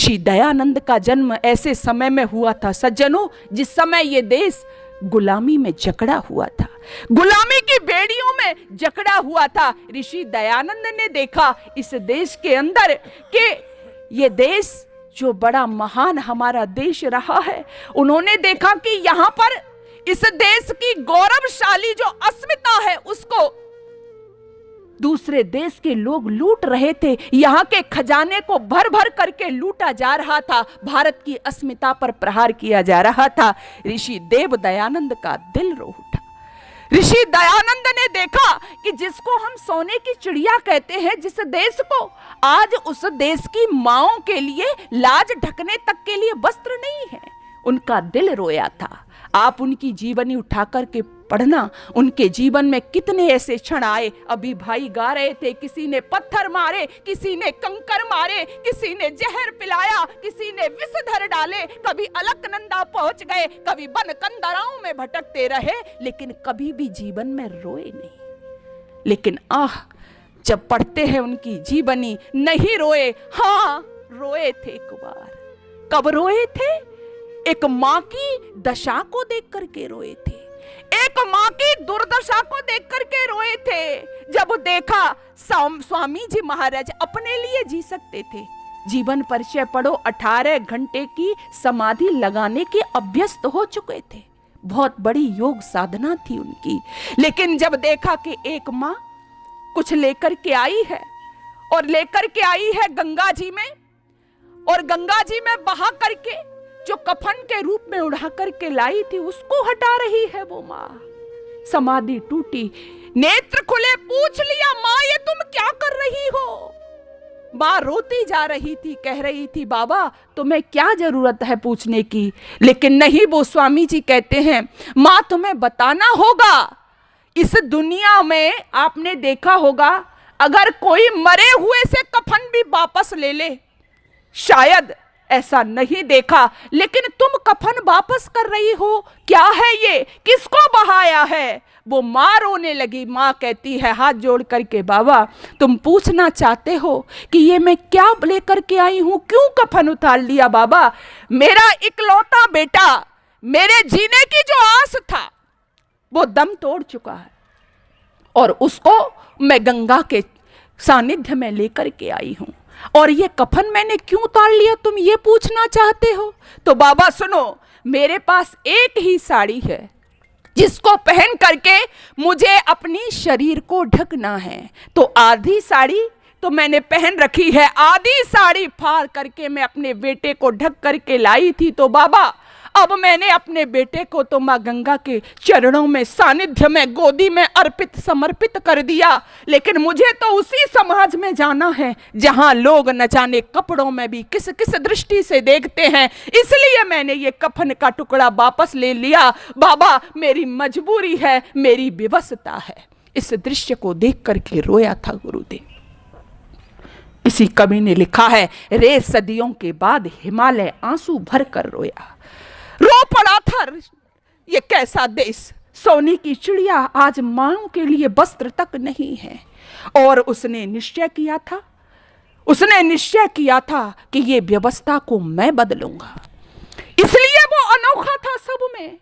ऋषि दयानंद का जन्म ऐसे समय में हुआ था सज्जनों, जिस समय ये देश गुलामी में जकड़ा हुआ था, गुलामी की बेड़ियों में जकड़ा हुआ था। ऋषि दयानंद ने देखा इस देश के अंदर कि ये देश जो बड़ा महान हमारा देश रहा है, उन्होंने देखा कि यहाँ पर इस देश की गौरवशाली जो अस्मिता है उसको दूसरे देश के लोग लूट रहे थे। यहाँ के खजाने को भर भर करके लूटा जा रहा था, भारत की अस्मिता पर प्रहार किया जा रहा था। ऋषि देव दयानंद का दिल रो उठा। ऋषि दयानंद ने देखा कि जिसको हम सोने की चिड़िया कहते हैं, जिस देश को आज उस देश की माओं के लिए लाज ढकने तक के लिए वस्त्र नहीं है, उनका दिल रोया था। आप उनकी जीवनी उठा करके पढ़ना, उनके जीवन में कितने ऐसे क्षण आए। अभी भाई गा रहे थे, किसी ने पत्थर मारे, किसी ने कंकर मारे, किसी ने जहर पिलाया, किसी ने विषधर डाले, कभी अलकनंदा पहुंच गए, कभी वन कंदराओं में भटकते रहे, लेकिन कभी भी जीवन में रोए नहीं। लेकिन जब पढ़ते हैं उनकी जीवनी, नहीं रोए। हाँ, रोए थे एक बार। कब रोए थे? एक माँ की दशा को देख करके रोए थे, एक माँ की दुर्दशा को देख करके रोए थे। जब देखा स्वामी जी महाराज अपने लिए जी सकते थे। जीवन परिचय पढ़ो, 18 घंटे की समाधि लगाने के अभ्यस्त हो चुके थे, बहुत बड़ी योग साधना थी उनकी। लेकिन जब देखा कि एक माँ कुछ लेकर के आई है, और लेकर के आई है गंगा जी में, और गंगा जी में बहा करके जो कफन के रूप में उड़ा करके लाई थी उसको हटा रही है वो माँ। समाधि टूटी, नेत्र खुले, पूछ लिया, माँ ये तुम क्या कर रही हो? माँ रोती जा रही थी, कह रही थी बाबा तुम्हें क्या जरूरत है पूछने की। लेकिन नहीं, वो स्वामी जी कहते हैं माँ तुम्हें बताना होगा। इस दुनिया में आपने देखा होगा, अगर कोई मरे हुए से कफन भी वापस ले ले, शायद ऐसा नहीं देखा, लेकिन तुम कफन वापस कर रही हो, क्या है ये, किसको बहाया है? वो माँ रोने लगी। माँ कहती है हाथ जोड़ करके, बाबा तुम पूछना चाहते हो कि ये मैं क्या लेकर के आई हूं, क्यों कफन उतार लिया? बाबा मेरा इकलौता बेटा, मेरे जीने की जो आस था वो दम तोड़ चुका है, और उसको मैं गंगा के सानिध्य में लेकर के आई हूं, और ये कफन मैंने क्यों उतार लिया तुम ये पूछना चाहते हो? तो बाबा सुनो, मेरे पास एक ही साड़ी है जिसको पहन करके मुझे अपनी शरीर को ढकना है। तो आधी साड़ी तो मैंने पहन रखी है, आधी साड़ी फाड़ करके मैं अपने बेटे को ढक करके लाई थी। तो बाबा अब मैंने अपने बेटे को तो माँ गंगा के चरणों में, सानिध्य में, गोदी में अर्पित समर्पित कर दिया, लेकिन मुझे तो उसी समाज में जाना है जहां लोग न जाने कपड़ों में भी किस किस दृष्टि से देखते हैं। इसलिए मैंने ये कफन का टुकड़ा वापस ले लिया। बाबा मेरी मजबूरी है, मेरी विवशता है। इस दृश्य को देख करके रोया था गुरुदेव। इसी कवि ने लिखा है, रे सदियों के बाद हिमालय आंसू भर कर रोया। रो पड़ा था ये कैसा देश, सोने की चिड़िया आज मां के लिए वस्त्र तक नहीं है। और उसने निश्चय किया था कि ये व्यवस्था को मैं बदलूंगा। इसलिए वो अनोखा था सब में,